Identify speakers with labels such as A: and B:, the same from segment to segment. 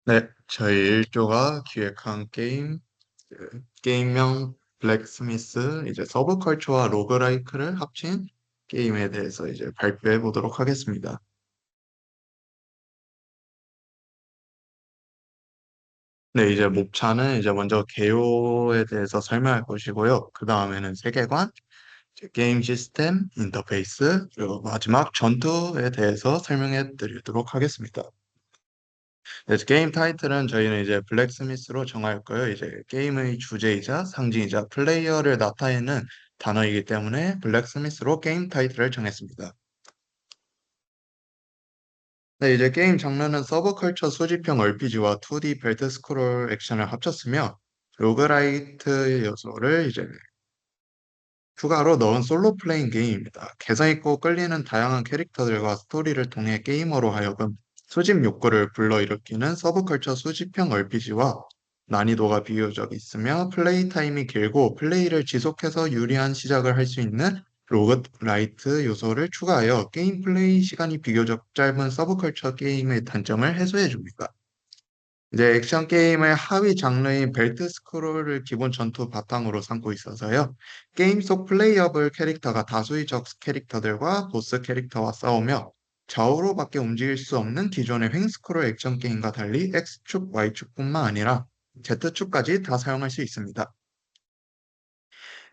A: 네, 저희 일조가 기획한 게임명 블랙스미스, 이제 서브컬처와 로그라이크를 합친 게임에 대해서 이제 발표해 보도록 하겠습니다. 네, 이제 목차는 이제 먼저 개요에 대해서 설명할 것이고요. 그 다음에는 세계관, 이제 게임 시스템, 인터페이스, 그리고 마지막 전투에 대해서 설명해 드리도록 하겠습니다. 네, 게임 타이틀은 저희는 이제 블랙스미스로 정할 거예요. 이제 게임의 주제이자 상징이자 플레이어를 나타내는 단어이기 때문에 블랙스미스로 게임 타이틀을 정했습니다. 네, 이제 게임 장르는 서브컬처 수집형 RPG와 2D 벨트 스크롤 액션을 합쳤으며 로그라이트 요소를 이제 추가로 넣은 솔로 플레잉 게임입니다. 개성 있고 끌리는 다양한 캐릭터들과 스토리를 통해 게이머로 하여금 수집 욕구를 불러일으키는 서브컬처 수집형 RPG와 난이도가 비교적 있으며 플레이 타임이 길고 플레이를 지속해서 유리한 시작을 할 수 있는 로그라이트 요소를 추가하여 게임 플레이 시간이 비교적 짧은 서브컬처 게임의 단점을 해소해 줍니다. 이제 액션 게임의 하위 장르인 벨트 스크롤을 기본 전투 바탕으로 삼고 있어서요. 게임 속 플레이어블 캐릭터가 다수의 적 캐릭터들과 보스 캐릭터와 싸우며 좌우로밖에 움직일 수 없는 기존의 횡 스크롤 액션 게임과 달리 X축, Y축뿐만 아니라 Z축까지 다 사용할 수 있습니다.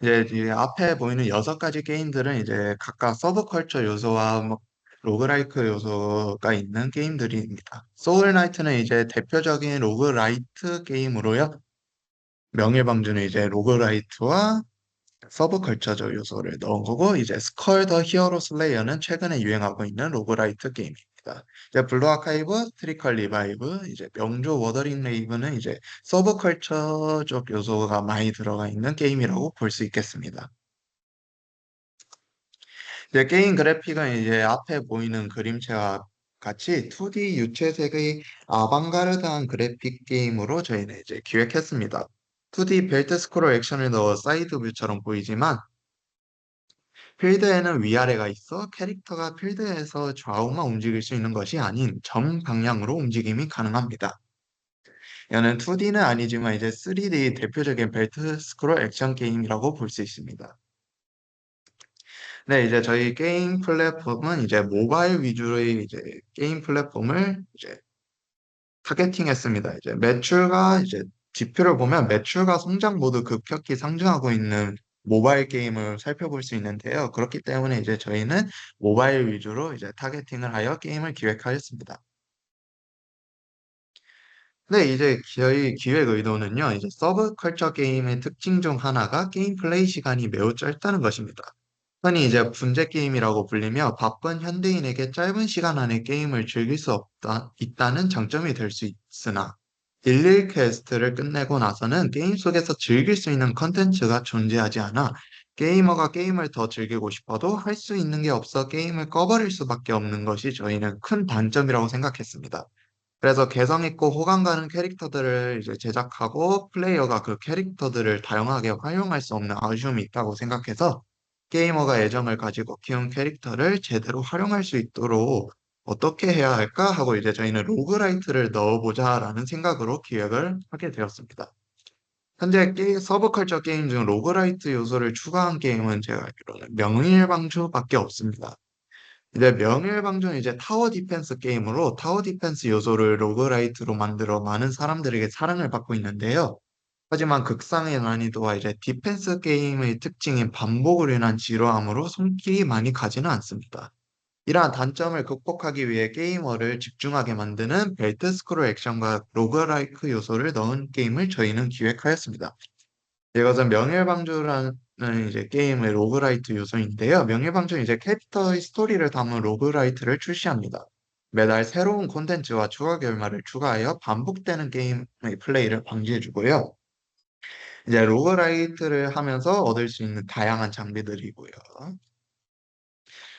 A: 이제 이 앞에 보이는 6가지 게임들은 이제 각각 서브컬처 요소와 뭐 로그라이크 요소가 있는 게임들입니다. 소울나이트는 이제 대표적인 로그라이트 게임으로요. 명예방주는 이제 로그라이트와 서브컬처적 요소를 넣은 거고, 이제 스컬 더 히어로 슬레이어는 최근에 유행하고 있는 로그라이트 게임입니다. 이제 블루 아카이브, 트리컬 리바이브, 이제 명조 워더링 레이브는 이제 서브컬처적 요소가 많이 들어가 있는 게임이라고 볼 수 있겠습니다. 이제 게임 그래픽은 이제 앞에 보이는 그림체와 같이 2D 유채색의 아방가르드한 그래픽 게임으로 저희는 이제 기획했습니다. 2D 벨트 스크롤 액션을 넣어 사이드 뷰처럼 보이지만 필드에는 위아래가 있어 캐릭터가 필드에서 좌우만 움직일 수 있는 것이 아닌 정 방향으로 움직임이 가능합니다. 이는 2D는 아니지만 이제 3D 대표적인 벨트 스크롤 액션 게임이라고 볼 수 있습니다. 네, 이제 저희 게임 플랫폼은 이제 모바일 위주의 이제 게임 플랫폼을 이제 타겟팅했습니다. 이제 매출과 이제 지표를 보면 매출과 성장 모두 급격히 상승하고 있는 모바일 게임을 살펴볼 수 있는데요. 그렇기 때문에 이제 저희는 모바일 위주로 이제 타겟팅을 하여 게임을 기획하였습니다. 네, 이제 저희 기획 의도는요, 이제 서브컬처 게임의 특징 중 하나가 게임 플레이 시간이 매우 짧다는 것입니다. 흔히 이제 분재 게임이라고 불리며 바쁜 현대인에게 짧은 시간 안에 게임을 즐길 수 있다는 장점이 될 수 있으나 일일 퀘스트를 끝내고 나서는 게임 속에서 즐길 수 있는 컨텐츠가 존재하지 않아 게이머가 게임을 더 즐기고 싶어도 할 수 있는 게 없어 게임을 꺼버릴 수밖에 없는 것이 저희는 큰 단점이라고 생각했습니다. 그래서 개성 있고 호감 가는 캐릭터들을 이제 제작하고 플레이어가 그 캐릭터들을 다양하게 활용할 수 없는 아쉬움이 있다고 생각해서 게이머가 애정을 가지고 키운 캐릭터를 제대로 활용할 수 있도록 어떻게 해야 할까 하고 이제 저희는 로그라이트를 넣어보자라는 생각으로 기획을 하게 되었습니다. 현재 서브컬처 게임 중 로그라이트 요소를 추가한 게임은 제가 알기로는 명일방주밖에 없습니다. 이제 명일방주는 이제 타워 디펜스 게임으로 타워 디펜스 요소를 로그라이트로 만들어 많은 사람들에게 사랑을 받고 있는데요. 하지만 극상의 난이도와 이제 디펜스 게임의 특징인 반복으로 인한 지루함으로 손길이 많이 가지는 않습니다. 이러한 단점을 극복하기 위해 게이머를 집중하게 만드는 벨트 스크롤 액션과 로그라이크 요소를 넣은 게임을 저희는 기획하였습니다. 이것은 명예방주라는 이제 게임의 로그라이트 요소인데요. 명예방주는 이제 캐릭터의 스토리를 담은 로그라이트를 출시합니다. 매달 새로운 콘텐츠와 추가 결말을 추가하여 반복되는 게임의 플레이를 방지해주고요. 이제 로그라이트를 하면서 얻을 수 있는 다양한 장비들이고요.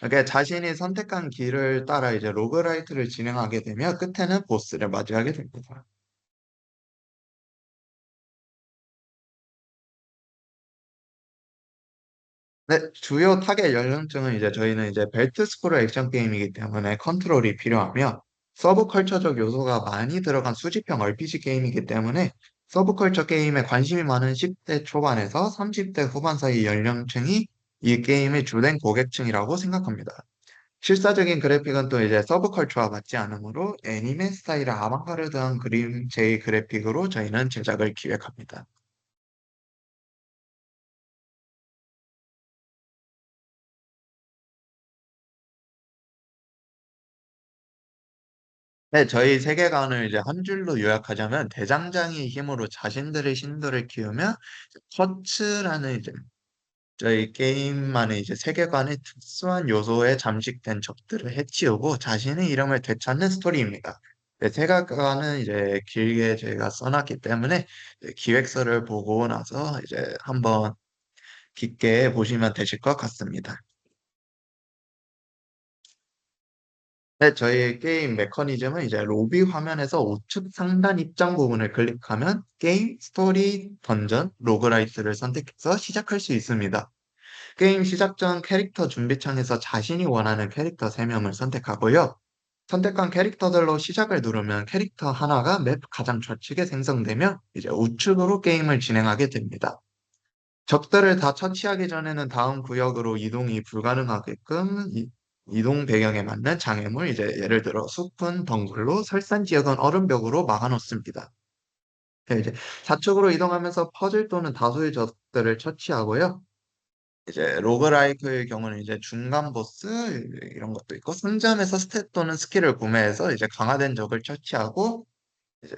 A: 그러니까 자신이 선택한 길을 따라 이제 로그라이트를 진행하게 되면 끝에는 보스를 맞이하게 됩니다. 네, 주요 타겟 연령층은 이제 저희는 이제 벨트 스크롤 액션 게임이기 때문에 컨트롤이 필요하며 서브컬처적 요소가 많이 들어간 수집형 RPG 게임이기 때문에 서브컬처 게임에 관심이 많은 10대 초반에서 30대 후반 사이 연령층이 이 게임의 주된 고객층이라고 생각합니다. 실사적인 그래픽은 또 이제 서브컬처와 맞지 않으므로 애니메 스타일의 아방가르드한 그림체의 그래픽으로 저희는 제작을 기획합니다. 네, 저희 세계관을 이제 한 줄로 요약하자면 대장장이의 힘으로 자신들의 신들을 키우며 쿼츠라는 이제 저희 게임만의 이제 세계관의 특수한 요소에 잠식된 적들을 해치우고 자신의 이름을 되찾는 스토리입니다. 네, 세계관은 이제 길게 저희가 써놨기 때문에 이제 기획서를 보고 나서 이제 한번 깊게 보시면 되실 것 같습니다. 네, 저희 게임 메커니즘은 이제 로비 화면에서 우측 상단 입장 부분을 클릭하면 게임, 스토리, 던전, 로그라이트를 선택해서 시작할 수 있습니다. 게임 시작 전 캐릭터 준비창에서 자신이 원하는 캐릭터 3명을 선택하고요. 선택한 캐릭터들로 시작을 누르면 캐릭터 하나가 맵 가장 좌측에 생성되며 이제 우측으로 게임을 진행하게 됩니다. 적들을 다 처치하기 전에는 다음 구역으로 이동이 불가능하게끔 이동 배경에 맞는 장애물, 이제 예를 들어 숲은 덩굴로, 설산 지역은 얼음벽으로 막아놓습니다. 네, 이제 좌측으로 이동하면서 퍼즐 또는 다수의 적들을 처치하고요. 이제 로그라이크의 경우는 이제 중간 보스 이런 것도 있고 상점에서 스탯 또는 스킬을 구매해서 이제 강화된 적을 처치하고 이제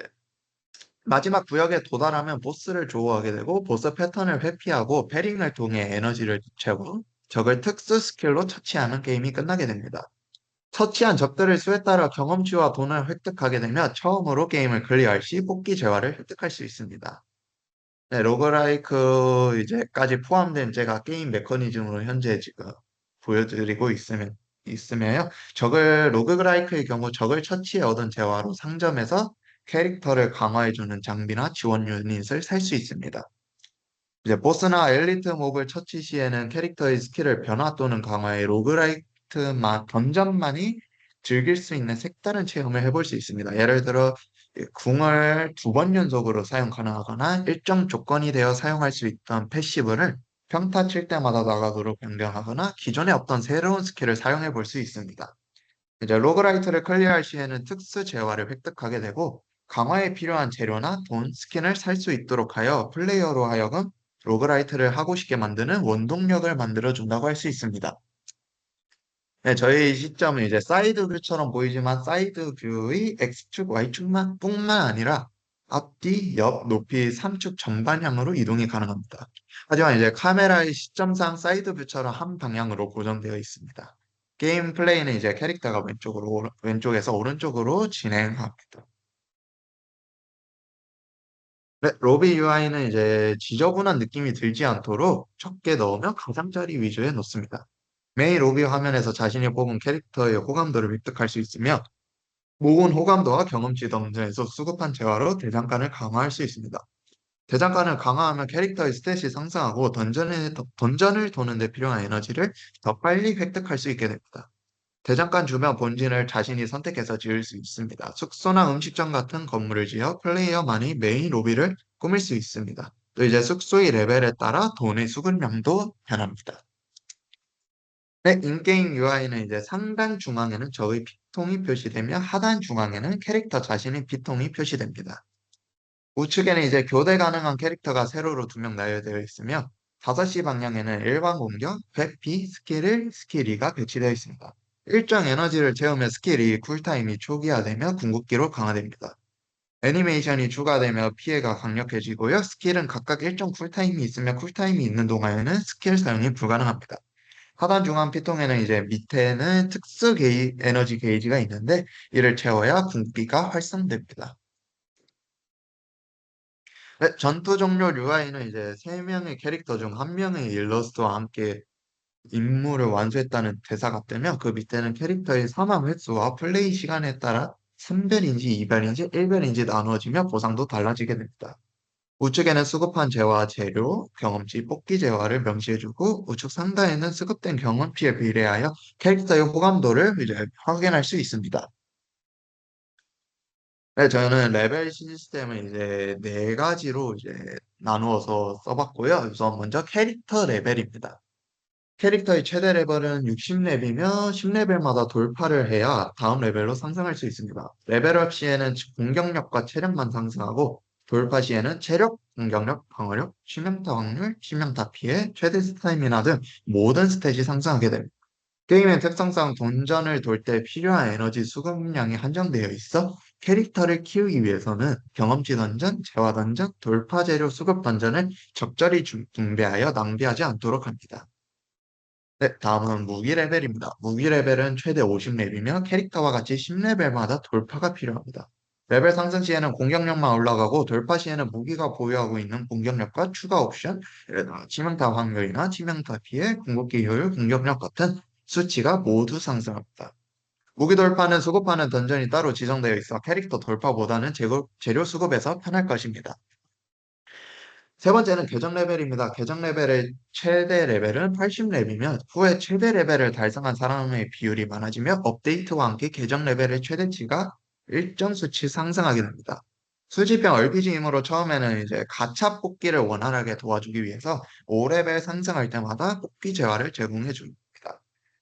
A: 마지막 구역에 도달하면 보스를 조우하게 되고 보스 패턴을 회피하고 패링을 통해 에너지를 채우고 적을 특수 스킬로 처치하는 게임이 끝나게 됩니다. 처치한 적들의 수에 따라 경험치와 돈을 획득하게 되며 처음으로 게임을 클리어할 시 뽑기 재화를 획득할 수 있습니다. 네, 로그라이크 이제까지 포함된 제가 게임 메커니즘으로 현재 지금 보여드리고 있으며요. 적을 로그라이크의 경우 적을 처치해 얻은 재화로 상점에서 캐릭터를 강화해주는 장비나 지원 유닛을 살 수 있습니다. 이제 보스나 엘리트 몹을 처치 시에는 캐릭터의 스킬을 변화 또는 강화해 로그라이트만 던전만이 즐길 수 있는 색다른 체험을 해볼 수 있습니다. 예를 들어 궁을 2번 연속으로 사용 가능하거나 일정 조건이 되어 사용할 수 있던 패시브를 평타 칠 때마다 나가도록 변경하거나 기존에 없던 새로운 스킬을 사용해 볼 수 있습니다. 이제 로그라이트를 클리어할 시에는 특수 재화를 획득하게 되고 강화에 필요한 재료나 돈, 스킨을 살 수 있도록 하여 플레이어로 하여금 로그라이트를 하고 싶게 만드는 원동력을 만들어 준다고 할 수 있습니다. 네, 저희 시점은 이제 사이드 뷰처럼 보이지만 사이드 뷰의 X축, Y축만 뿐만 아니라 앞뒤, 옆, 높이 3축 전방향으로 이동이 가능합니다. 하지만 이제 카메라의 시점상 사이드 뷰처럼 한 방향으로 고정되어 있습니다. 게임 플레이는 이제 캐릭터가 왼쪽에서 오른쪽으로 진행합니다. 네, 로비 UI는 이제 지저분한 느낌이 들지 않도록 적게 넣으며 가장자리 위주에 놓습니다. 메인 로비 화면에서 자신이 뽑은 캐릭터의 호감도를 획득할 수 있으며 모은 호감도와 경험치 덩전에서 수급한 재화로 대장간을 강화할 수 있습니다. 대장간을 강화하면 캐릭터의 스탯이 상승하고 던전을 도는 데 필요한 에너지를 더 빨리 획득할 수 있게 됩니다. 대장간 주변 본진을 자신이 선택해서 지을 수 있습니다. 숙소나 음식점 같은 건물을 지어 플레이어만이 메인 로비를 꾸밀 수 있습니다. 또 이제 숙소의 레벨에 따라 돈의 수급량도 변합니다. 네, 인게임 UI는 이제 상단 중앙에는 적의 피통이 표시되며 하단 중앙에는 캐릭터 자신의 피통이 표시됩니다. 우측에는 이제 교대 가능한 캐릭터가 세로로 2명 나열되어 있으며 5시 방향에는 일반 공격, 회피, 스킬 1, 스킬 2가 배치되어 있습니다. 일정 에너지를 채우며 스킬이 쿨타임이 초기화되며 궁극기로 강화됩니다. 애니메이션이 추가되며 피해가 강력해지고요. 스킬은 각각 일정 쿨타임이 있으며 쿨타임이 있는 동안에는 스킬 사용이 불가능합니다. 하단 중앙 피통에는 이제 밑에는 에너지 게이지가 있는데 이를 채워야 궁극기가 활성됩니다. 네, 전투 종료 UI는 이제 3명의 캐릭터 중 1명의 일러스트와 함께 임무를 완수했다는 대사가 뜨며 그 밑에는 캐릭터의 사망 횟수와 플레이 시간에 따라 3변인지 2변인지 1변인지 나누어지며 보상도 달라지게 됩니다. 우측에는 수급한 재화 재료, 경험치 뽑기 재화를 명시해주고 우측 상단에는 수급된 경험치에 비례하여 캐릭터의 호감도를 이제 확인할 수 있습니다. 네, 저는 레벨 시스템을 이제 네 가지로 이제 나누어서 써봤고요. 우선 먼저 캐릭터 레벨입니다. 캐릭터의 최대 레벨은 60렙이며 10레벨마다 돌파를 해야 다음 레벨로 상승할 수 있습니다. 레벨업 시에는 공격력과 체력만 상승하고 돌파 시에는 체력, 공격력, 방어력, 치명타 확률, 치명타 피해, 최대 스태미나 등 모든 스탯이 상승하게 됩니다. 게임의 특성상 동전을 돌 때 필요한 에너지 수급량이 한정되어 있어 캐릭터를 키우기 위해서는 경험치 던전, 재화 던전, 돌파 재료 수급 던전을 적절히 분배하여 낭비하지 않도록 합니다. 네, 다음은 무기 레벨입니다. 무기 레벨은 최대 50렙이며 캐릭터와 같이 10레벨마다 돌파가 필요합니다. 레벨 상승 시에는 공격력만 올라가고 돌파 시에는 무기가 보유하고 있는 공격력과 추가 옵션, 예를 들어 치명타 확률이나 치명타 피해, 궁극기 효율, 공격력 같은 수치가 모두 상승합니다. 무기 돌파는 수급하는 던전이 따로 지정되어 있어 캐릭터 돌파보다는 재료 수급에서 편할 것입니다. 세 번째는 계정 레벨입니다. 계정 레벨의 최대 레벨은 80렙이며 후에 최대 레벨을 달성한 사람의 비율이 많아지며 업데이트와 함께 계정 레벨의 최대치가 일정 수치 상승하게 됩니다. 수집형 RPG이므로 처음에는 이제 가챠 뽑기를 원활하게 도와주기 위해서 5레벨 상승할 때마다 뽑기 재화를 제공해 줍니다.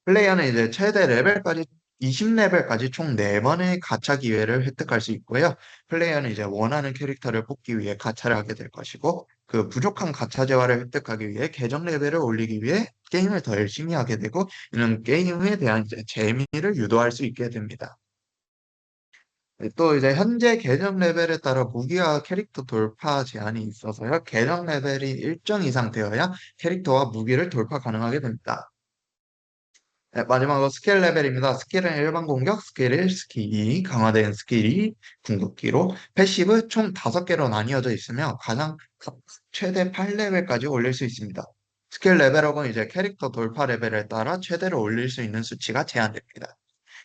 A: 플레이어는 이제 최대 레벨까지 20레벨까지 총 4번의 가챠 기회를 획득할 수 있고요. 플레이어는 이제 원하는 캐릭터를 뽑기 위해 가챠를 하게 될 것이고 그 부족한 가챠 재화를 획득하기 위해 계정 레벨을 올리기 위해 게임을 더 열심히 하게 되고 이는 게임에 대한 이제 재미를 유도할 수 있게 됩니다. 네, 또 이제 현재 계정 레벨에 따라 무기와 캐릭터 돌파 제한이 있어서요. 계정 레벨이 일정 이상 되어야 캐릭터와 무기를 돌파 가능하게 됩니다. 네, 마지막으로 스킬 레벨입니다. 스킬은 일반 공격, 스킬 1, 스킬 2, 강화된 스킬 2, 궁극기로 패시브 총 5개로 나뉘어져 있으며 최대 8레벨까지 올릴 수 있습니다. 스킬 레벨업은 이제 캐릭터 돌파 레벨에 따라 최대로 올릴 수 있는 수치가 제한됩니다.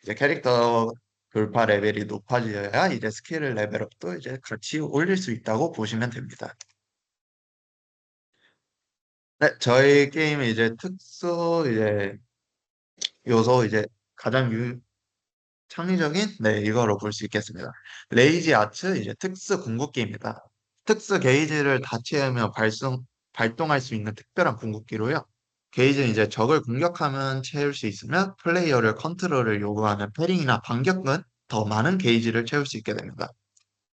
A: 이제 캐릭터 돌파 레벨이 높아져야 이제 스킬 레벨업도 이제 같이 올릴 수 있다고 보시면 됩니다. 네, 저희 게임의 이제 특수 이제 요소 이제 가장 창의적인 네 이거로 볼 수 있겠습니다. 레이지 아츠 이제 특수 궁극기입니다. 특수 게이지를 다 채우며 발동할 수 있는 특별한 궁극기로요. 게이지는 이제 적을 공격하면 채울 수 있으며 플레이어를 컨트롤을 요구하는 패링이나 반격은 더 많은 게이지를 채울 수 있게 됩니다.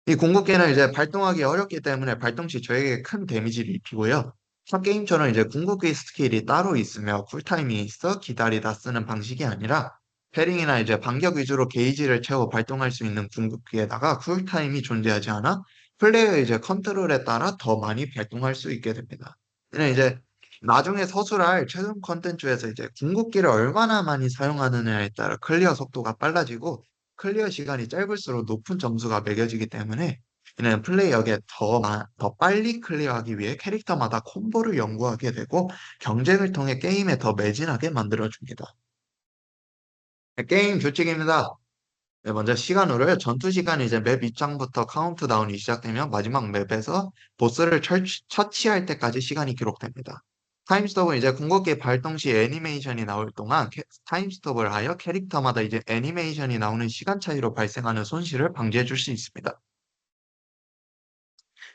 A: 이 궁극기는 이제 발동하기 어렵기 때문에 발동 시 저에게 큰 데미지를 입히고요. 첫 게임처럼 이제 궁극기 스킬이 따로 있으며 쿨타임이 있어 기다리다 쓰는 방식이 아니라 패링이나 이제 반격 위주로 게이지를 채워 발동할 수 있는 궁극기에다가 쿨타임이 존재하지 않아 플레이어의 이제 컨트롤에 따라 더 많이 발동할 수 있게 됩니다. 이는 이제 나중에 서술할 최종 컨텐츠에서 이제 궁극기를 얼마나 많이 사용하느냐에 따라 클리어 속도가 빨라지고 클리어 시간이 짧을수록 높은 점수가 매겨지기 때문에 이는 플레이어에게 더 빨리 클리어하기 위해 캐릭터마다 콤보를 연구하게 되고 경쟁을 통해 게임에 더 매진하게 만들어줍니다. 네, 게임 규칙입니다. 네, 먼저 시간으로요. 전투 시간이 이제 맵 입장부터 카운트다운이 시작되면 마지막 맵에서 보스를 처치할 때까지 시간이 기록됩니다. 타임스톱은 이제 궁극기 발동 시 애니메이션이 나올 동안 타임스톱을 하여 캐릭터마다 이제 애니메이션이 나오는 시간 차이로 발생하는 손실을 방지해 줄 수 있습니다.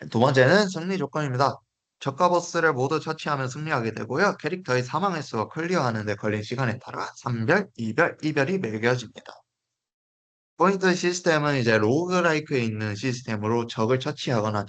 A: 두 번째는 승리 조건입니다. 적과 보스를 모두 처치하면 승리하게 되고요. 캐릭터의 사망 횟수와 클리어하는 데 걸린 시간에 따라 3별, 2별, 이별이 매겨집니다. 포인트 시스템은 이제 로그라이크에 있는 시스템으로 적을 처치하거나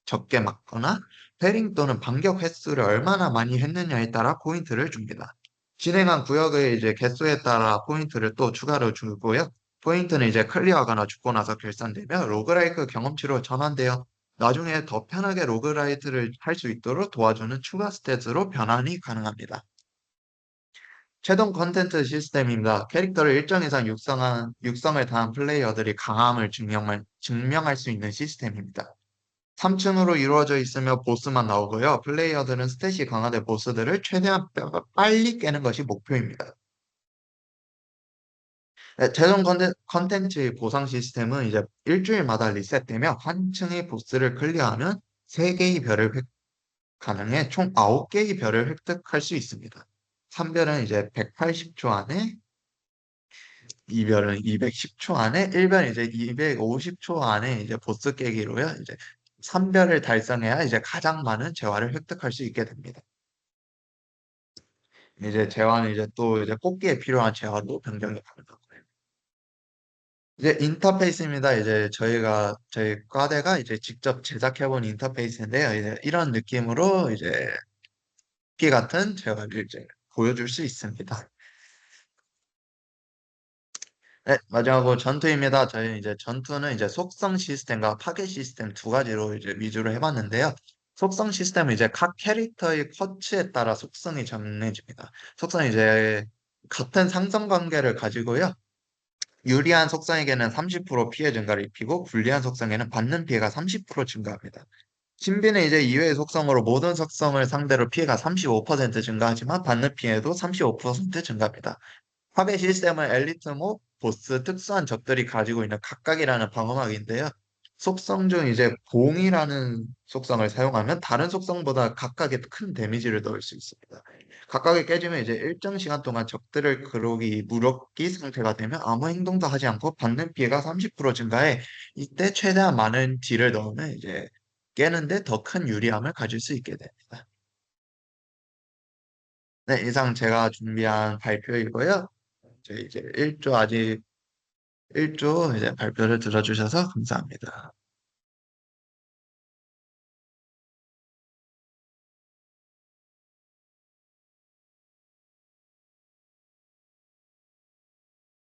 A: 적게 맞거나 패링 또는 반격 횟수를 얼마나 많이 했느냐에 따라 포인트를 줍니다. 진행한 구역의 이제 개수에 따라 포인트를 또 추가로 주고요. 포인트는 이제 클리어하거나 죽고 나서 결산되며 로그라이크 경험치로 전환되어 나중에 더 편하게 로그라이트를 할 수 있도록 도와주는 추가 스탯으로 변환이 가능합니다. 최종 컨텐츠 시스템입니다. 캐릭터를 일정 이상 육성을 다한 플레이어들이 강함을 증명할 수 있는 시스템입니다. 3층으로 이루어져 있으며 보스만 나오고요. 플레이어들은 스탯이 강화된 보스들을 최대한 빨리 깨는 것이 목표입니다. 네, 최종 컨텐츠 보상 시스템은 이제 일주일마다 리셋되며 한 층의 보스를 클리어하면 3개의 별을 가능해 총 9개의 별을 획득할 수 있습니다. 3별은 이제 180초 안에 이별은 210초 안에, 1별은 이제 250초 안에 이제 보스 깨기로요. 이제 3별을 달성해야 이제 가장 많은 재화를 획득할 수 있게 됩니다. 이제 재화는 이제 또 이제 뽑기에 필요한 재화도 변경이 가능하고요. 이제 인터페이스입니다. 이제 저희 과대가 이제 직접 제작해본 인터페이스인데요. 이제 이런 느낌으로 이제 뽑기 같은 재화를 이제 보여줄 수 있습니다. 네, 마지막으로 전투입니다. 저희 이제 전투는 이제 속성 시스템과 파괴 시스템 두 가지로 이제 위주로 해봤는데요. 속성 시스템은 이제 각 캐릭터의 쿼츠에 따라 속성이 정해집니다. 속성이 이제 같은 상성 관계를 가지고요. 유리한 속성에게는 30% 피해 증가를 입히고 불리한 속성에는 받는 피해가 30% 증가합니다. 신비는 이제 2회의 속성으로 모든 속성을 상대로 피해가 35% 증가하지만 받는 피해도 35% 증가합니다. 파괴 시스템은 엘리트 몹, 보스, 특수한 적들이 가지고 있는 각각이라는 방어막인데요. 속성 중 이제 봉이라는 속성을 사용하면 다른 속성보다 각각에 큰 데미지를 넣을 수 있습니다. 각각이 깨지면 이제 일정 시간 동안 적들을 그러기 무력기 상태가 되면 아무 행동도 하지 않고 받는 피해가 30% 증가해 이때 최대한 많은 딜을 넣으면 이제 깨는데 더 큰 유리함을 가질 수 있게 됩니다. 네, 이상 제가 준비한 발표이고요. 이제 1조 이제 발표를 들어주셔서 감사합니다.